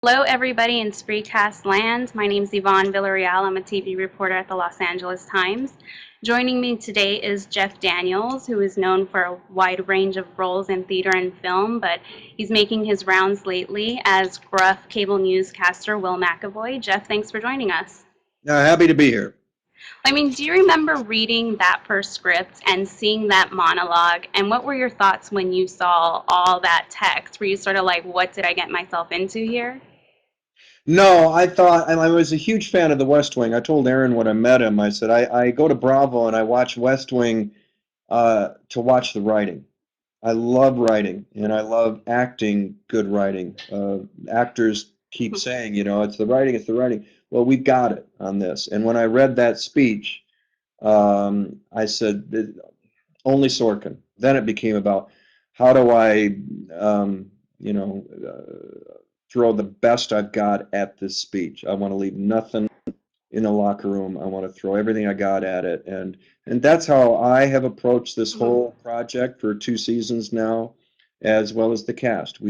Hello, everybody in Spreecast land. My name is Yvonne Villarreal. I'm a TV reporter at the Los Angeles Times. Joining me today is Jeff Daniels, who is known for a wide range of roles in theater and film, but he's making his rounds lately as gruff cable newscaster Will McAvoy. Jeff, thanks for joining us. Happy to be here. I mean, do you remember reading that first script and seeing that monologue? And what were your thoughts when you saw all that text? Were you sort of like, what did I get myself into here? No, I was a huge fan of The West Wing. I told Aaron when I met him, I said, I go to Bravo and I watch West Wing to watch the writing. I love writing and I love acting good writing. Actors keep saying, it's the writing, it's the writing. Well, we've got it on this. And when I read that speech, I said, only Sorkin. Then it became about how do I, you know, throw the best I've got at this speech. I want to leave nothing in the locker room. I want to throw everything I got at it, and that's how I have approached this whole project for 2 seasons now, as well as the cast.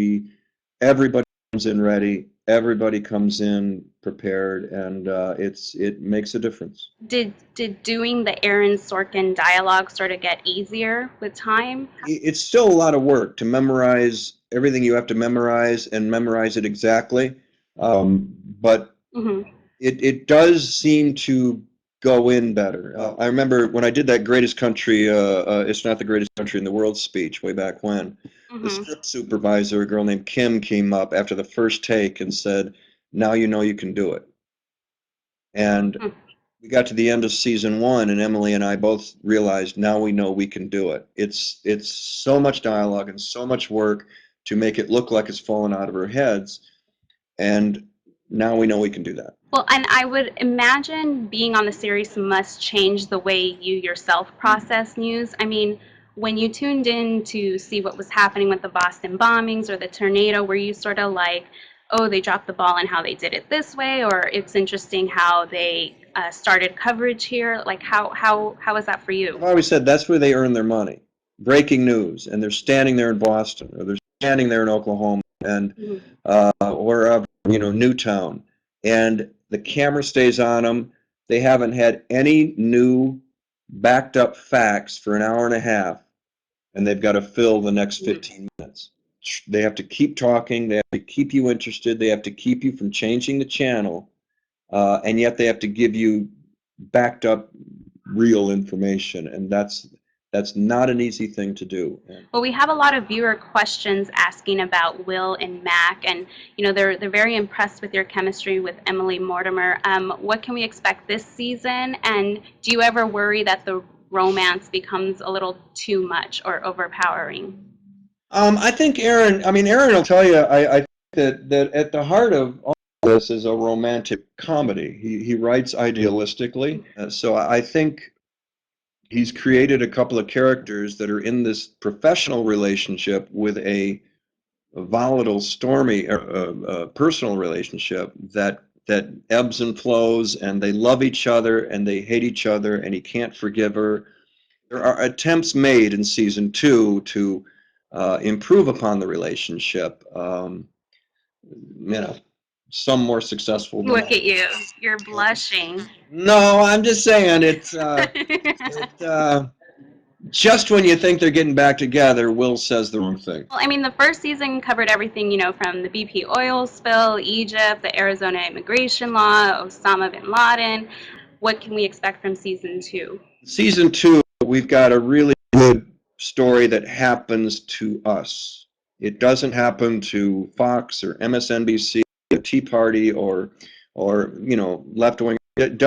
Everybody comes in ready. Everybody comes in prepared, and it makes a difference. Did doing the Aaron Sorkin dialogue sort of get easier with time? It's still a lot of work to memorize everything you have to memorize and memorize it exactly. But Hmm. it does seem to go in better. I remember when I did that greatest country, it's not the greatest country in the world speech way back when. The Hmm. script supervisor, a girl named Kim, came up after the first take and said, "Now you know you can do it." And we got to the end of season one, and Emily and I both realized now we know we can do it. It's so much dialogue and so much work to make it look like it's fallen out of our heads, and now we know we can do that. Well, and I would imagine being on the series must change the way you yourself process news. I mean, when you tuned in to see what was happening with the Boston bombings or the tornado, were you sort of like, oh, they dropped the ball and how they did it this way, or it's interesting how they started coverage here? Like, how is that for I've you? always said that's where they earn their money. Breaking news, and they're standing there in Boston, or they're standing there in Oklahoma, and Mhm. wherever, Newtown, and the camera stays on them. They haven't had any new backed up facts for an hour and a half, and they've got to fill the next 15 minutes. They have to keep talking. They have to keep you interested. They have to keep you from changing the channel, and yet they have to give you backed up real information, and that's not an easy thing to do. Well, we have a lot of viewer questions asking about Will and Mac, and they're very impressed with your chemistry with Emily Mortimer. What can we expect this season? And do you ever worry that the romance becomes a little too much or overpowering? I think Aaron will tell you, I think that at the heart of all this is a romantic comedy. He writes idealistically, so I think he's created a couple of characters that are in this professional relationship with a volatile, stormy personal relationship that ebbs and flows, and they love each other and they hate each other, and he can't forgive her. There are attempts made in season two to improve upon the relationship. You know, some more successful than Look at others. you. You're blushing. No, I'm just saying it. Just when you think they're getting back together, Will says the wrong thing. Well, I mean, the first season covered everything, from the BP oil spill, Egypt, the Arizona immigration law, Osama bin Laden. What can we expect from season two? Season two, we've got a really good story that happens to us. It doesn't happen to Fox or MSNBC, the Tea Party, or left wing. It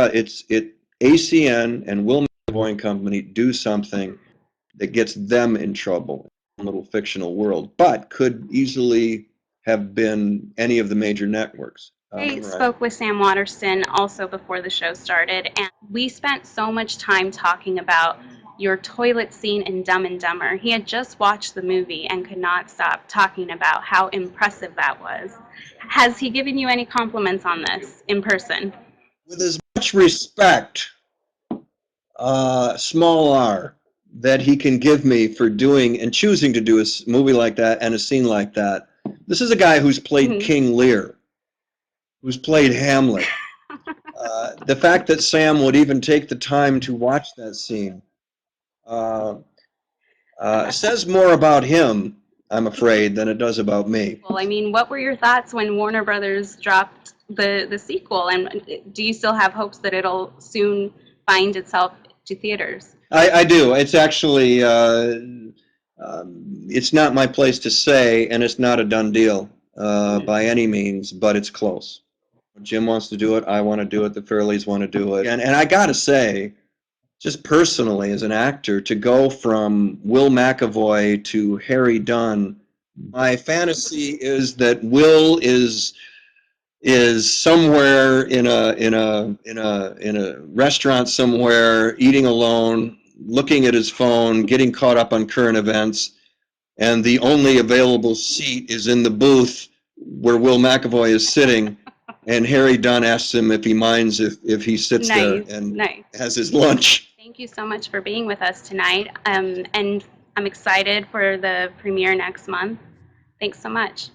ACN and Will McAvoy and Company do something that gets them in trouble in a little fictional world, but could easily have been any of the major networks. I Right. spoke with Sam Waterston also before the show started, and we spent so much time talking about your toilet scene in Dumb and Dumber. He had just watched the movie and could not stop talking about how impressive that was. Has he given you any compliments on this in person? With as much respect, small r, that he can give me for doing and choosing to do a movie like that and a scene like that. This is a guy who's played Mhm. King Lear. who's played Hamlet. The fact that Sam would even take the time to watch that scene uh, says more about him, I'm afraid, than it does about me. Well, I mean, what were your thoughts when Warner Brothers dropped the sequel? And do you still have hopes that it'll soon find itself to theaters? I do. It's actually, it's not my place to say, and it's not a done deal by any means, but it's close. Jim wants to do it. I want to do it. The Fairleys want to do it. And I got to say, just personally as an actor, to go from Will McAvoy to Harry Dunn, my fantasy is that Will is somewhere in a restaurant somewhere, eating alone, looking at his phone, getting caught up on current events, and the only available seat is in the booth where Will McAvoy is sitting, and Harry Dunn asks him if he minds if he sits there and has his lunch. Thank you so much for being with us tonight, and I'm excited for the premiere next month. Thanks so much.